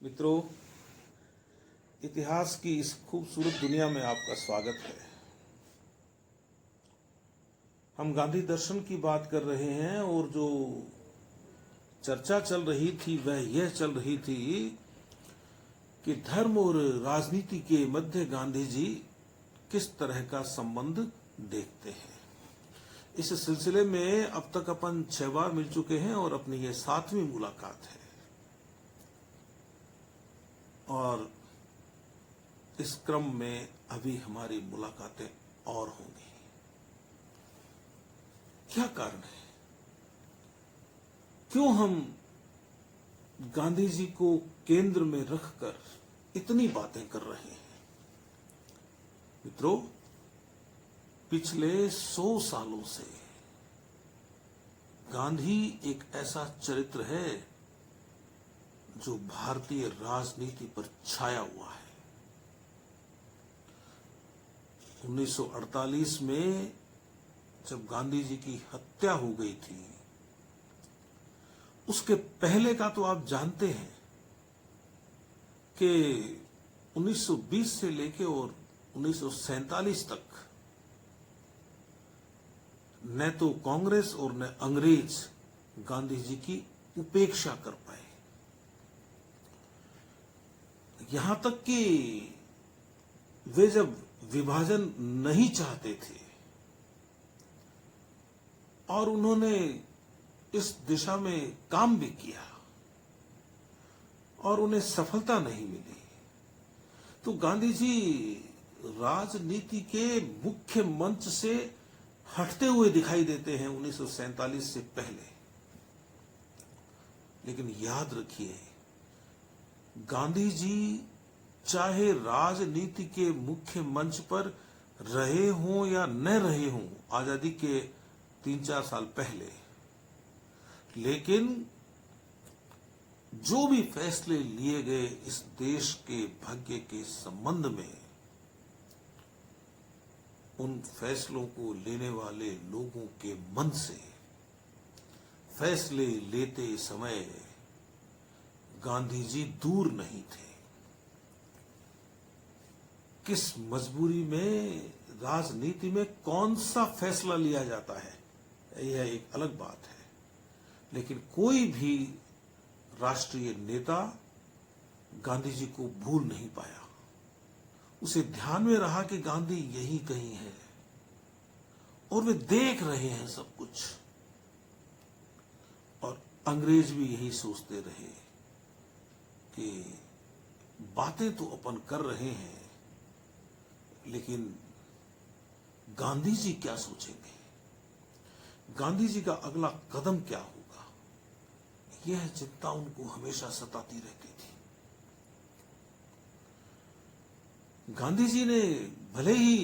मित्रों, इतिहास की इस खूबसूरत दुनिया में आपका स्वागत है। हम गांधी दर्शन की बात कर रहे हैं और जो चर्चा चल रही थी वह यह चल रही थी कि धर्म और राजनीति के मध्य गांधी जी किस तरह का संबंध देखते हैं। इस सिलसिले में अब तक अपन 6 बार मिल चुके हैं और अपनी ये 7वीं मुलाकात है और इस क्रम में अभी हमारी मुलाकातें और होंगी। क्या कारण है, क्यों हम गांधी जी को केंद्र में रखकर इतनी बातें कर रहे हैं? मित्रों, पिछले 100 सालों से गांधी एक ऐसा चरित्र है जो भारतीय राजनीति पर छाया हुआ है। 1948 में जब गांधी जी की हत्या हो गई थी, उसके पहले का तो आप जानते हैं कि 1920 से लेकर और 1947 तक न तो कांग्रेस और न अंग्रेज गांधी जी की उपेक्षा कर पाए। यहां तक कि वे जब विभाजन नहीं चाहते थे और उन्होंने इस दिशा में काम भी किया और उन्हें सफलता नहीं मिली, तो गांधी जी राजनीति के मुख्य मंच से हटते हुए दिखाई देते हैं 1947 से पहले। लेकिन याद रखिए, गांधी जी चाहे राजनीति के मुख्य मंच पर रहे हों या न रहे हों आजादी के 3-4 साल पहले, लेकिन जो भी फैसले लिए गए इस देश के भाग्य के संबंध में, उन फैसलों को लेने वाले लोगों के मन से फैसले लेते समय गांधी जी दूर नहीं थे। किस मजबूरी में, राजनीति में कौन सा फैसला लिया जाता है, यह एक अलग बात है, लेकिन कोई भी राष्ट्रीय नेता गांधी जी को भूल नहीं पाया। उसे ध्यान में रहा कि गांधी यही कहीं है और वे देख रहे हैं सब कुछ। और अंग्रेज भी यही सोचते रहे कि बातें तो अपन कर रहे हैं, लेकिन गांधी जी क्या सोचेंगे, गांधी जी का अगला कदम क्या होगा, यह चिंता उनको हमेशा सताती रहती थी। गांधी जी ने भले ही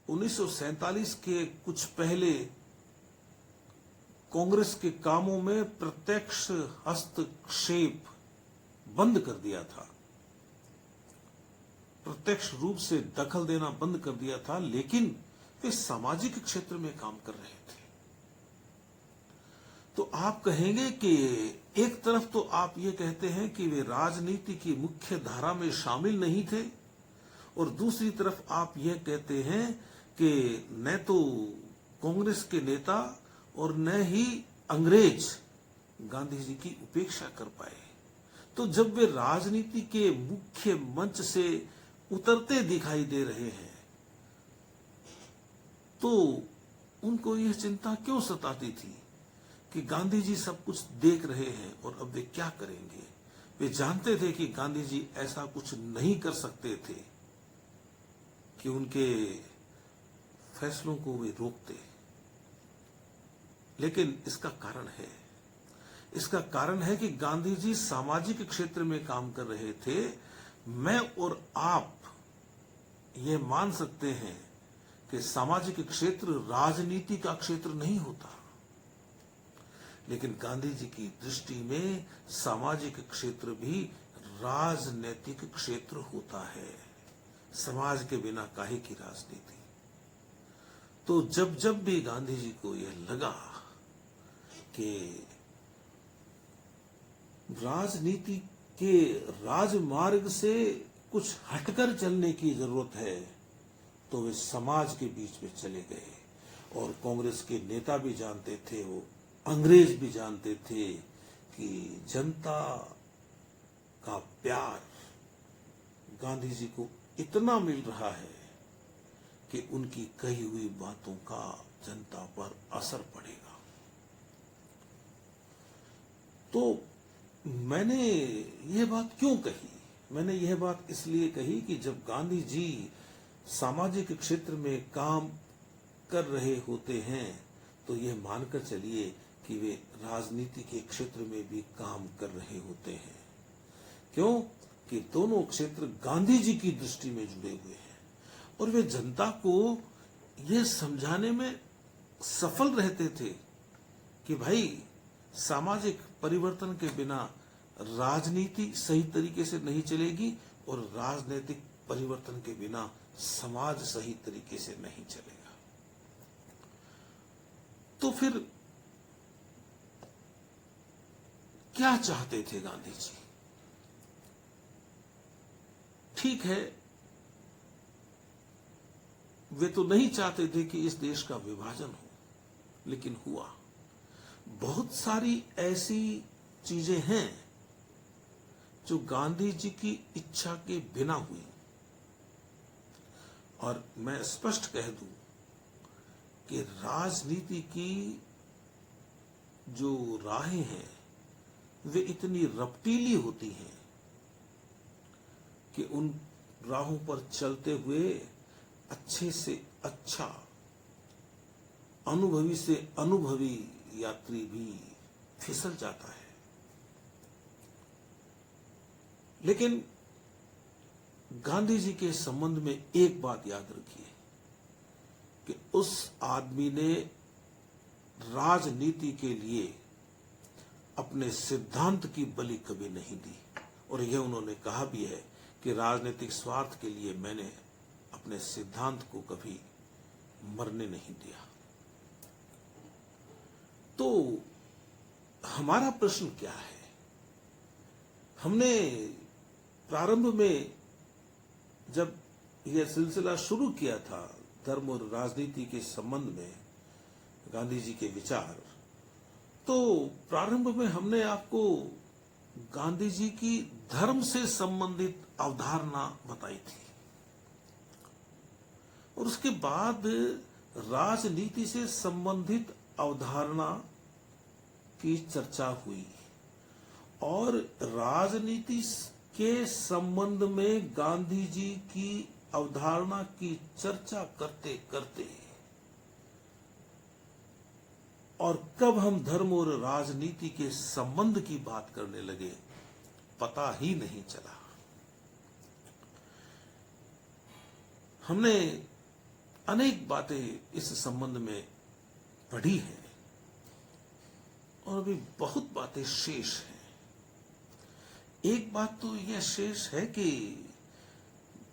1947 के कुछ पहले कांग्रेस के कामों में प्रत्यक्ष हस्तक्षेप बंद कर दिया था, प्रत्यक्ष रूप से दखल देना बंद कर दिया था, लेकिन वे सामाजिक क्षेत्र में काम कर रहे थे। तो आप कहेंगे कि एक तरफ तो आप ये कहते हैं कि वे राजनीति की मुख्य धारा में शामिल नहीं थे, और दूसरी तरफ आप यह कहते हैं कि न तो कांग्रेस के नेता और न ही अंग्रेज गांधी जी की उपेक्षा कर पाए। तो जब वे राजनीति के मुख्य मंच से उतरते दिखाई दे रहे हैं, तो उनको यह चिंता क्यों सताती थी कि गांधी जी सब कुछ देख रहे हैं और अब वे क्या करेंगे? वे जानते थे कि गांधी जी ऐसा कुछ नहीं कर सकते थे कि उनके फैसलों को वे रोकते। लेकिन इसका कारण है कि गांधी जी सामाजिक क्षेत्र में काम कर रहे थे। मैं और आप ये मान सकते हैं कि सामाजिक क्षेत्र राजनीति का क्षेत्र नहीं होता, लेकिन गांधी जी की दृष्टि में सामाजिक क्षेत्र भी राजनीतिक क्षेत्र होता है। समाज के बिना काहे की राजनीति। तो जब जब भी गांधी जी को यह लगा कि राजनीति के राजमार्ग से कुछ हटकर चलने की जरूरत है, तो वे समाज के बीच में चले गए। और कांग्रेस के नेता भी जानते थे, वो अंग्रेज भी जानते थे कि जनता का प्यार गांधी जी को इतना मिल रहा है कि उनकी कही हुई बातों का जनता पर असर पड़ेगा। तो मैंने यह बात क्यों कही? मैंने यह बात इसलिए कही कि जब गांधी जी सामाजिक क्षेत्र में काम कर रहे होते हैं तो यह मानकर चलिए कि वे राजनीति के क्षेत्र में भी काम कर रहे होते हैं। क्यों? कि दोनों क्षेत्र गांधी जी की दृष्टि में जुड़े हुए हैं और वे जनता को यह समझाने में सफल रहते थे कि भाई सामाजिक परिवर्तन के बिना राजनीति सही तरीके से नहीं चलेगी और राजनीतिक परिवर्तन के बिना समाज सही तरीके से नहीं चलेगा। तो फिर क्या चाहते थे गांधी जी? ठीक है, वे तो नहीं चाहते थे कि इस देश का विभाजन हो, लेकिन हुआ। बहुत सारी ऐसी चीजें हैं जो गांधी जी की इच्छा के बिना हुई। और मैं स्पष्ट कह दूं कि राजनीति की जो राहें हैं वे इतनी रफ्तीली होती हैं कि उन राहों पर चलते हुए अच्छे से अच्छा अनुभवी से अनुभवी यात्री भी फिसल जाता है। लेकिन गांधी जी के संबंध में एक बात याद रखिए कि उस आदमी ने राजनीति के लिए अपने सिद्धांत की बलि कभी नहीं दी। और यह उन्होंने कहा भी है कि राजनीतिक स्वार्थ के लिए मैंने अपने सिद्धांत को कभी मरने नहीं दिया। तो हमारा प्रश्न क्या है? हमने प्रारंभ में जब यह सिलसिला शुरू किया था धर्म और राजनीति के संबंध में गांधी जी के विचार, तो प्रारंभ में हमने आपको गांधी जी की धर्म से संबंधित अवधारणा बताई थी और उसके बाद राजनीति से संबंधित अवधारणा की चर्चा हुई। और राजनीति के संबंध में गांधी जी की अवधारणा की चर्चा करते करते और कब हम धर्म और राजनीति के संबंध की बात करने लगे पता ही नहीं चला। हमने अनेक बातें इस संबंध में पढ़ी हैं और अभी बहुत बातें शेष हैं। एक बात तो यह शेष है कि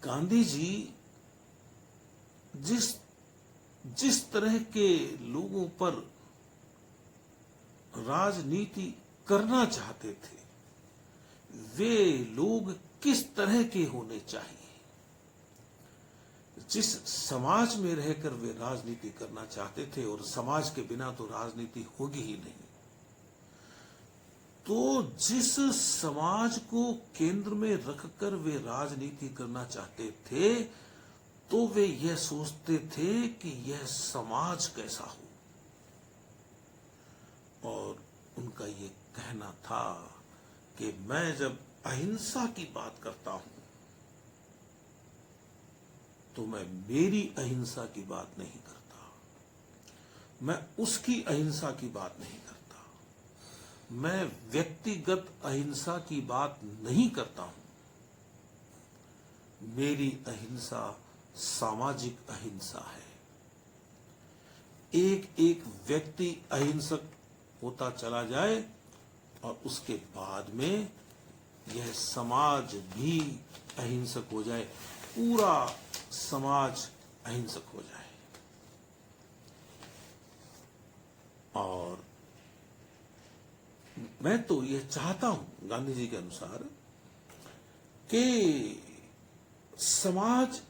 गांधी जी जिस तरह के लोगों पर राजनीति करना चाहते थे वे लोग किस तरह के होने चाहिए। जिस समाज में रहकर वे राजनीति करना चाहते थे, और समाज के बिना तो राजनीति होगी ही नहीं, तो जिस समाज को केंद्र में रखकर वे राजनीति करना चाहते थे, तो वे यह सोचते थे कि यह समाज कैसा हो। और उनका ये कहना था कि मैं जब अहिंसा की बात करता हूं तो मैं मेरी अहिंसा की बात नहीं करता, मैं उसकी अहिंसा की बात नहीं करता, मैं व्यक्तिगत अहिंसा की बात नहीं करता हूं। मेरी अहिंसा सामाजिक अहिंसा है। एक एक व्यक्ति अहिंसक होता चला जाए और उसके बाद में यह समाज भी अहिंसक हो जाए, पूरा समाज अहिंसक हो जाए। और मैं तो यह चाहता हूं गांधी जी के अनुसार कि समाज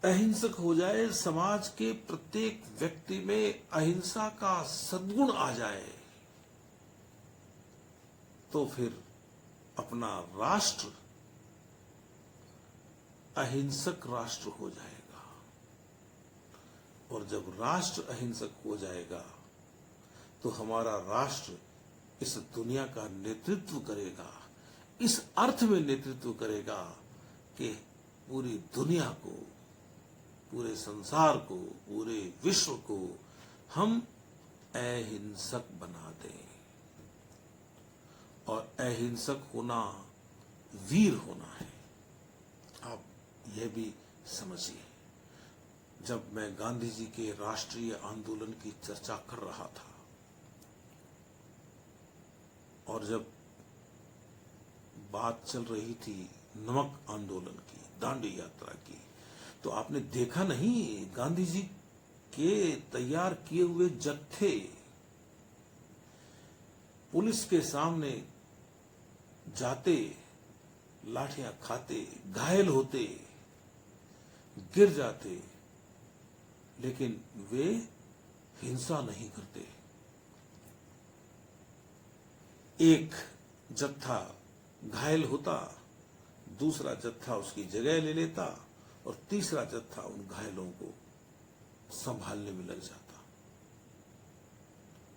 अहिंसक हो जाए, समाज के प्रत्येक व्यक्ति में अहिंसा का सद्गुण आ जाए, तो फिर अपना राष्ट्र अहिंसक राष्ट्र हो जाएगा। और जब राष्ट्र अहिंसक हो जाएगा तो हमारा राष्ट्र इस दुनिया का नेतृत्व करेगा, इस अर्थ में नेतृत्व करेगा कि पूरी दुनिया को, पूरे संसार को, पूरे विश्व को हम अहिंसक बना दें। और अहिंसक होना वीर होना है। आप यह भी समझिए, जब मैं गांधी जी के राष्ट्रीय आंदोलन की चर्चा कर रहा था और जब बात चल रही थी नमक आंदोलन की, दांडी यात्रा की, तो आपने देखा नहीं गांधी जी के तैयार किए हुए जत्थे पुलिस के सामने जाते, लाठियां खाते, घायल होते, गिर जाते, लेकिन वे हिंसा नहीं करते। एक जत्था घायल होता, दूसरा जत्था उसकी जगह ले लेता और तीसरा जत्था उन घायलों को संभालने में लग जाता।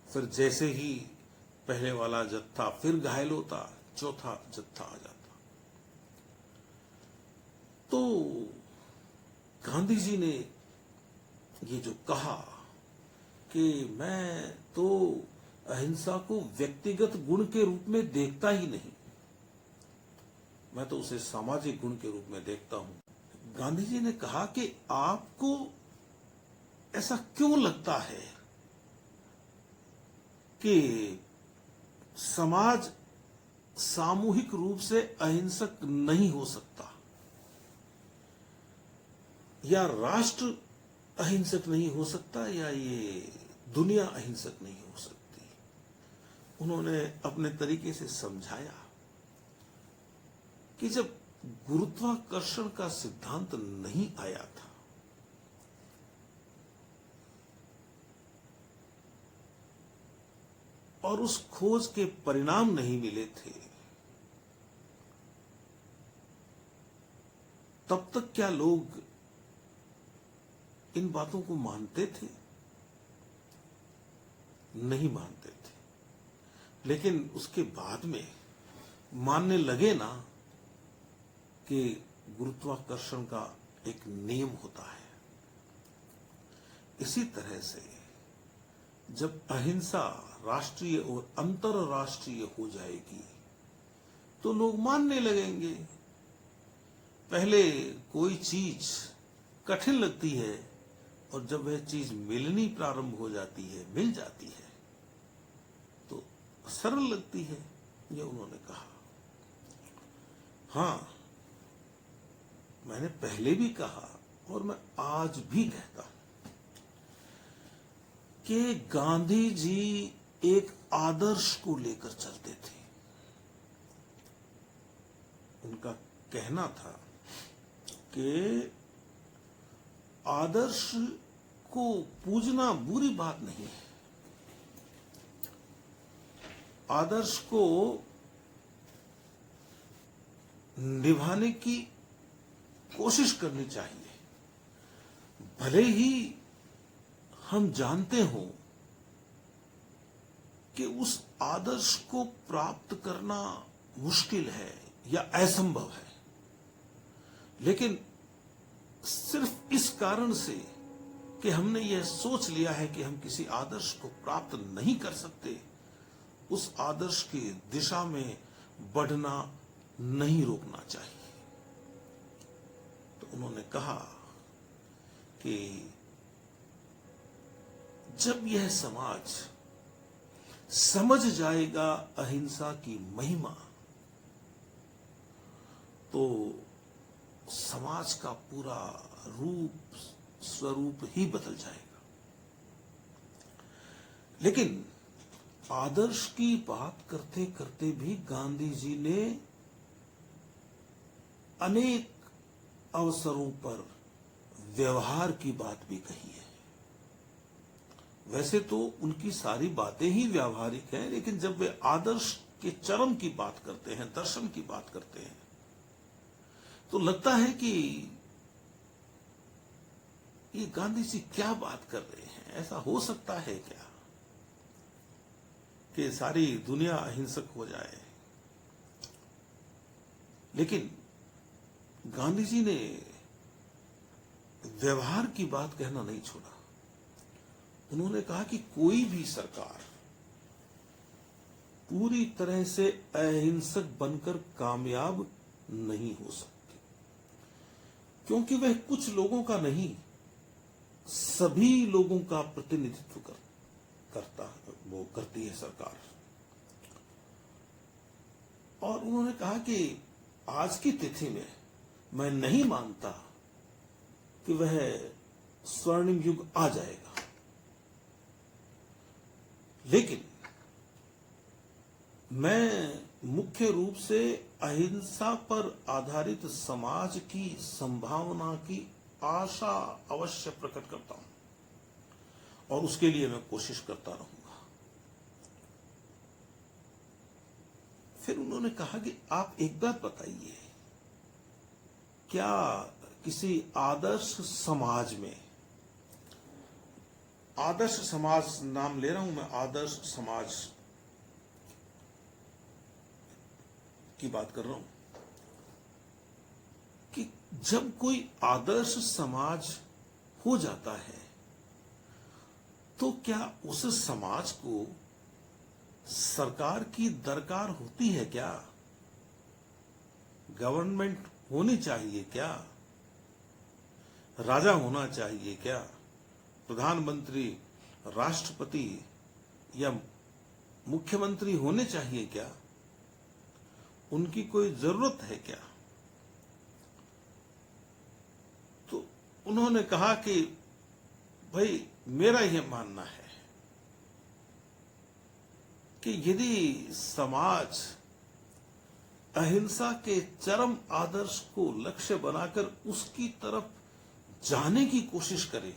फिर जैसे ही पहले वाला जत्था फिर घायल होता, चौथा जत्था आ जाता। तो गांधी जी ने ये जो कहा कि मैं तो अहिंसा को व्यक्तिगत गुण के रूप में देखता ही नहीं, मैं तो उसे सामाजिक गुण के रूप में देखता हूं। गांधी जी ने कहा कि आपको ऐसा क्यों लगता है कि समाज सामूहिक रूप से अहिंसक नहीं हो सकता या राष्ट्र अहिंसक नहीं हो सकता या ये दुनिया अहिंसक नहीं हो सकती? उन्होंने अपने तरीके से समझाया कि जब गुरुत्वाकर्षण का सिद्धांत नहीं आया था, और उस खोज के परिणाम नहीं मिले थे, तब तक क्या लोग इन बातों को मानते थे? नहीं मानते थे। लेकिन उसके बाद में मानने लगे ना कि गुरुत्वाकर्षण का एक नियम होता है। इसी तरह से जब अहिंसा राष्ट्रीय और अंतरराष्ट्रीय हो जाएगी तो लोग मानने लगेंगे। पहले कोई चीज कठिन लगती है और जब वह चीज मिलनी प्रारंभ हो जाती है, मिल जाती है, तो सरल लगती है, ये उन्होंने कहा। हां, मैंने पहले भी कहा और मैं आज भी कहता हूं कि गांधी जी एक आदर्श को लेकर चलते थे। उनका कहना था कि आदर्श को पूजना बुरी बात नहीं है, आदर्श को निभाने की कोशिश करनी चाहिए। भले ही हम जानते हो कि उस आदर्श को प्राप्त करना मुश्किल है या असंभव है, लेकिन सिर्फ इस कारण से कि हमने यह सोच लिया है कि हम किसी आदर्श को प्राप्त नहीं कर सकते, उस आदर्श की दिशा में बढ़ना नहीं रोकना चाहिए। तो उन्होंने कहा कि जब यह समाज समझ जाएगा अहिंसा की महिमा, तो समाज का पूरा रूप स्वरूप ही बदल जाएगा। लेकिन आदर्श की बात करते करते भी गांधी जी ने अनेक अवसरों पर व्यवहार की बात भी कही है। वैसे तो उनकी सारी बातें ही व्यावहारिक हैं, लेकिन जब वे आदर्श के चरम की बात करते हैं, दर्शन की बात करते हैं, तो लगता है कि ये गांधी जी क्या बात कर रहे हैं। ऐसा हो सकता है क्या कि सारी दुनिया अहिंसक हो जाए। लेकिन गांधी जी ने व्यवहार की बात कहना नहीं छोड़ा। उन्होंने कहा कि कोई भी सरकार पूरी तरह से अहिंसक बनकर कामयाब नहीं हो सकती, क्योंकि वह कुछ लोगों का नहीं, सभी लोगों का प्रतिनिधित्व करती है सरकार। और उन्होंने कहा कि आज की तिथि में मैं नहीं मानता कि वह स्वर्णिम युग आ जाएगा, लेकिन मैं मुख्य रूप से अहिंसा पर आधारित समाज की संभावना की आशा अवश्य प्रकट करता हूं और उसके लिए मैं कोशिश करता रहूंगा। फिर उन्होंने कहा कि आप एक बात बताइए, क्या किसी आदर्श समाज में, आदर्श समाज नाम ले रहा हूं मैं, आदर्श समाज की बात कर रहा हूं, कि जब कोई आदर्श समाज हो जाता है तो क्या उस समाज को सरकार की दरकार होती है क्या? गवर्नमेंट होनी चाहिए क्या? राजा होना चाहिए क्या? प्रधानमंत्री, राष्ट्रपति या मुख्यमंत्री होने चाहिए क्या? उनकी कोई जरूरत है क्या? तो उन्होंने कहा कि भाई मेरा यह मानना है कि यदि समाज अहिंसा के चरम आदर्श को लक्ष्य बनाकर उसकी तरफ जाने की कोशिश करे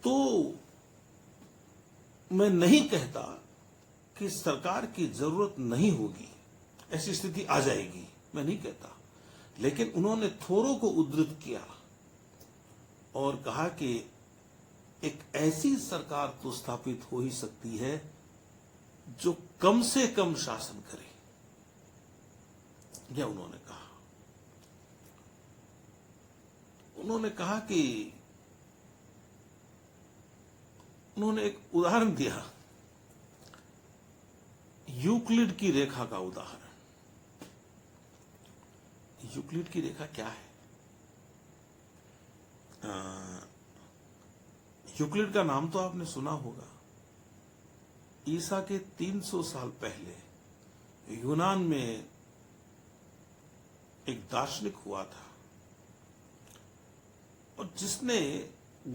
तो मैं नहीं कहता कि सरकार की जरूरत नहीं होगी, ऐसी स्थिति आ जाएगी, मैं नहीं कहता। लेकिन उन्होंने थोरो को उद्धृत किया और कहा कि एक ऐसी सरकार तो स्थापित हो ही सकती है जो कम से कम शासन करे, यह उन्होंने कहा। उन्होंने कहा कि उन्होंने एक उदाहरण दिया, यूक्लिड की रेखा का उदाहरण। यूक्लिड की रेखा क्या है? यूक्लिड का नाम तो आपने सुना होगा। ईसा के 300 साल पहले यूनान में एक दार्शनिक हुआ था और जिसने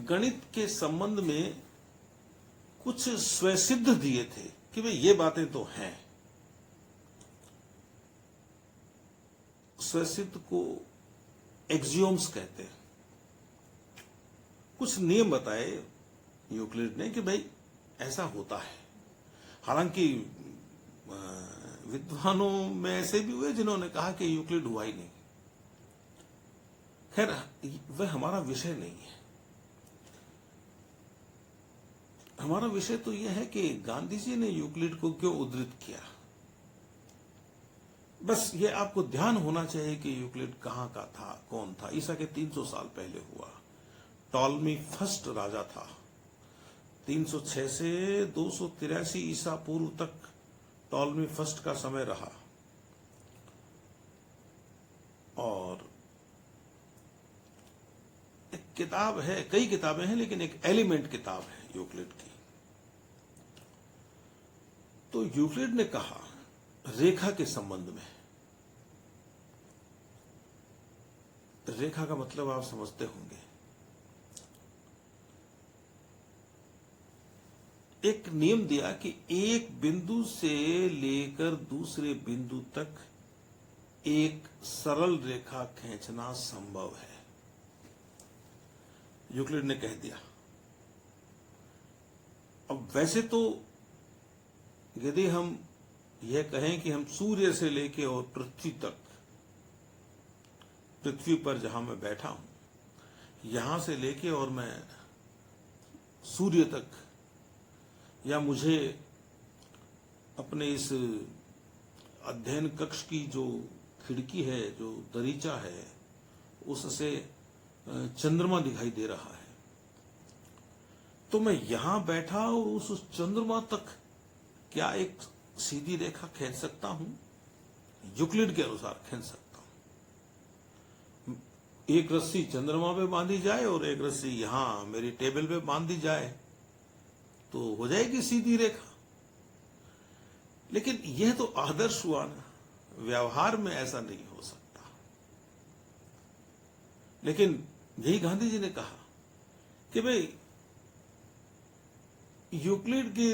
गणित के संबंध में कुछ स्वसिद्ध दिए थे कि भाई ये बातें तो हैं। स्वसिद्ध को एक्सियोम्स कहते हैं। कुछ नियम बताए यूक्लिड ने कि भाई ऐसा होता है। हालांकि विद्वानों में ऐसे भी हुए जिन्होंने कहा कि यूक्लिड हुआ ही नहीं। खैर, वह हमारा विषय नहीं है। हमारा विषय तो यह है कि गांधी जी ने यूक्लिड को क्यों उद्धृत किया। बस ये आपको ध्यान होना चाहिए कि यूक्लिड कहां का था, कौन था। ईसा के 300 साल पहले हुआ। टॉलमी फर्स्ट राजा था। 306 से 283 ईसा पूर्व तक टॉलमी फर्स्ट का समय रहा। और एक किताब है, कई किताबें हैं, लेकिन एक एलिमेंट किताब है यूक्लिड की। तो यूक्लिड ने कहा रेखा के संबंध में, रेखा का मतलब आप समझते होंगे। एक नियम दिया कि एक बिंदु से लेकर दूसरे बिंदु तक एक सरल रेखा खींचना संभव है। यूक्लिड ने कह दिया। अब वैसे तो यदि हम यह कहें कि हम सूर्य से लेके और पृथ्वी तक, पृथ्वी पर जहां मैं बैठा हूं, यहां से लेके और मैं सूर्य तक, या मुझे अपने इस अध्ययन कक्ष की जो खिड़की है, जो दरीचा है, उससे चंद्रमा दिखाई दे रहा है, तो मैं यहां बैठा और उस चंद्रमा तक क्या एक सीधी रेखा खींच सकता हूं? यूक्लिड के अनुसार खींच सकता हूं। एक रस्सी चंद्रमा पे बांधी जाए और एक रस्सी यहां मेरी टेबल पे बांध दी जाए तो हो जाएगी सीधी रेखा। लेकिन यह तो आदर्श हुआ ना, व्यवहार में ऐसा नहीं हो सकता। लेकिन यही गांधी जी ने कहा कि भाई यूक्लिड की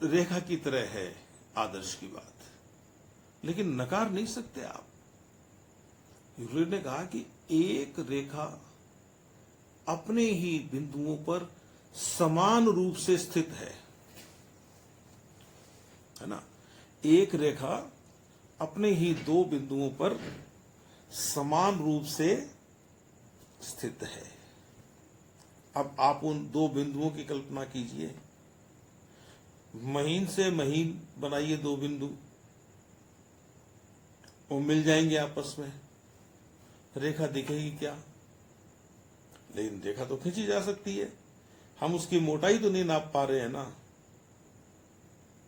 रेखा की तरह है आदर्श की बात, लेकिन नकार नहीं सकते आप। यूक्लिड ने कहा कि एक रेखा अपने ही बिंदुओं पर समान रूप से स्थित है ना। एक रेखा अपने ही दो बिंदुओं पर समान रूप से स्थित है। अब आप उन दो बिंदुओं की कल्पना कीजिए, महीन से महीन बनाइए दो बिंदु, वो मिल जाएंगे आपस में, रेखा दिखेगी क्या? लेकिन रेखा तो खींची जा सकती है, हम उसकी मोटाई तो नहीं नाप पा रहे हैं ना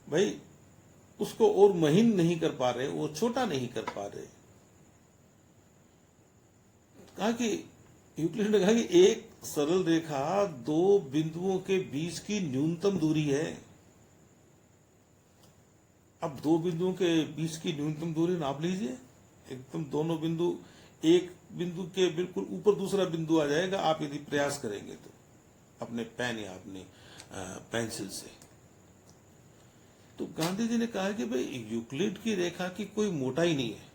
भाई, उसको और महीन नहीं कर पा रहे, वो छोटा नहीं कर पा रहे। कहा कि यूक्लिड ने कहा कि एक सरल रेखा दो बिंदुओं के बीच की न्यूनतम दूरी है। अब दो बिंदुओं के बीच की न्यूनतम दूरी नाप लीजिए, एकदम दोनों बिंदु, एक बिंदु के बिल्कुल ऊपर दूसरा बिंदु आ जाएगा आप यदि प्रयास करेंगे तो अपने पेन या अपनी पेंसिल से। तो गांधी जी ने कहा कि भाई यूक्लिड की रेखा की कोई मोटाई नहीं है,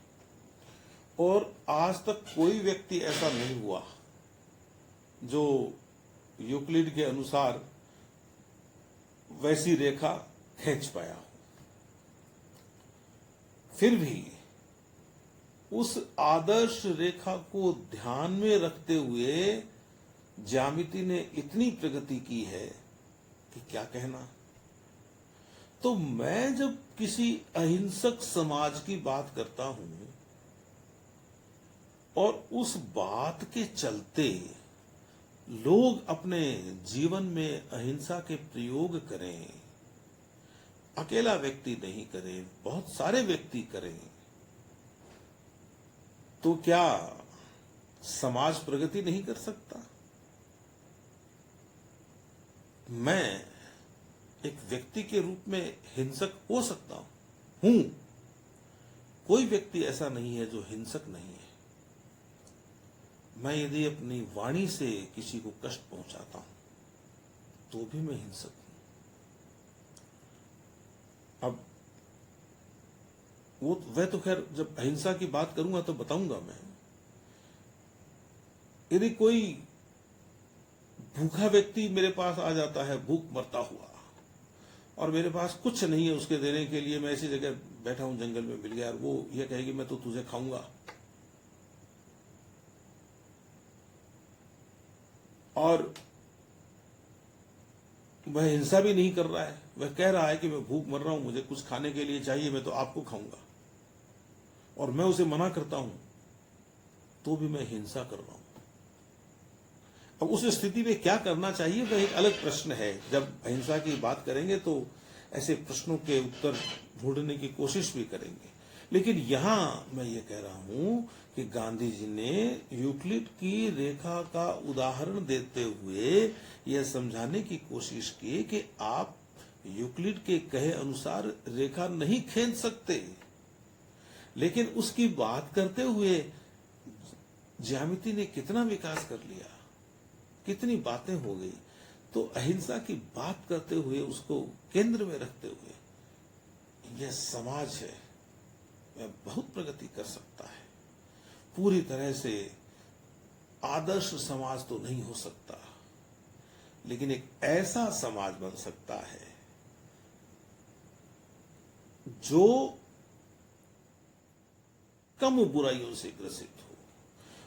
और आज तक कोई व्यक्ति ऐसा नहीं हुआ जो यूक्लिड के अनुसार वैसी रेखा खींच पाया हो। फिर भी उस आदर्श रेखा को ध्यान में रखते हुए ज्यामिति ने इतनी प्रगति की है कि क्या कहना। तो मैं जब किसी अहिंसक समाज की बात करता हूं और उस बात के चलते लोग अपने जीवन में अहिंसा के प्रयोग करें, अकेला व्यक्ति नहीं करे, बहुत सारे व्यक्ति करें, तो क्या समाज प्रगति नहीं कर सकता? मैं एक व्यक्ति के रूप में हिंसक हो सकता हूं, कोई व्यक्ति ऐसा नहीं है जो हिंसक नहीं है। मैं यदि अपनी वाणी से किसी को कष्ट पहुंचाता हूं तो भी मैं हिंसक हूं। अब वह तो खैर जब अहिंसा की बात करूंगा तो बताऊंगा मैं। यदि कोई भूखा व्यक्ति मेरे पास आ जाता है, भूख मरता हुआ, और मेरे पास कुछ नहीं है उसके देने के लिए, मैं ऐसी जगह बैठा हूं, जंगल में मिल गया, और वो ये कहेगी मैं तो तुझे खाऊंगा, और वह हिंसा भी नहीं कर रहा है, वह कह रहा है कि मैं भूख मर रहा हूं, मुझे कुछ खाने के लिए चाहिए, मैं तो आपको खाऊंगा, और मैं उसे मना करता हूं, तो भी मैं हिंसा कर रहा हूं। अब उस स्थिति में क्या करना चाहिए वह एक अलग प्रश्न है। जब अहिंसा की बात करेंगे तो ऐसे प्रश्नों के उत्तर ढूंढने की कोशिश भी करेंगे। लेकिन यहां मैं ये कह रहा हूं कि गांधी जी ने यूक्लिड की रेखा का उदाहरण देते हुए यह समझाने की कोशिश की कि आप यूक्लिड के कहे अनुसार रेखा नहीं खींच सकते, लेकिन उसकी बात करते हुए ज्यामिति ने कितना विकास कर लिया, कितनी बातें हो गई। तो अहिंसा की बात करते हुए, उसको केंद्र में रखते हुए, यह समाज है वह बहुत प्रगति कर सकता है। पूरी तरह से आदर्श समाज तो नहीं हो सकता, लेकिन एक ऐसा समाज बन सकता है जो कम बुराइयों से ग्रसित हो।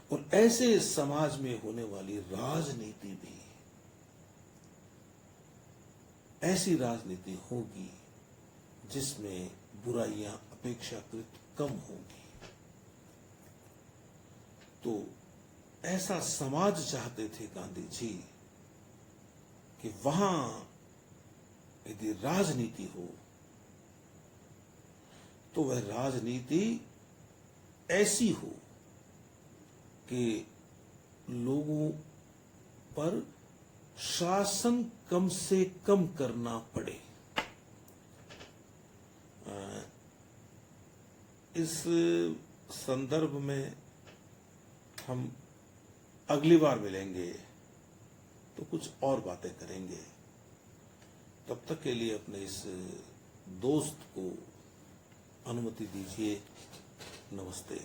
और ऐसे समाज में होने वाली राजनीति भी ऐसी राजनीति होगी जिसमें बुराइयां अपेक्षाकृत कम होंगी। तो ऐसा समाज चाहते थे गांधी जी कि वहां यदि राजनीति हो तो वह राजनीति ऐसी हो कि लोगों पर शासन कम से कम करना पड़े। इस संदर्भ में हम अगली बार मिलेंगे तो कुछ और बातें करेंगे। तब तक के लिए अपने इस दोस्त को अनुमति दीजिए। नमस्ते।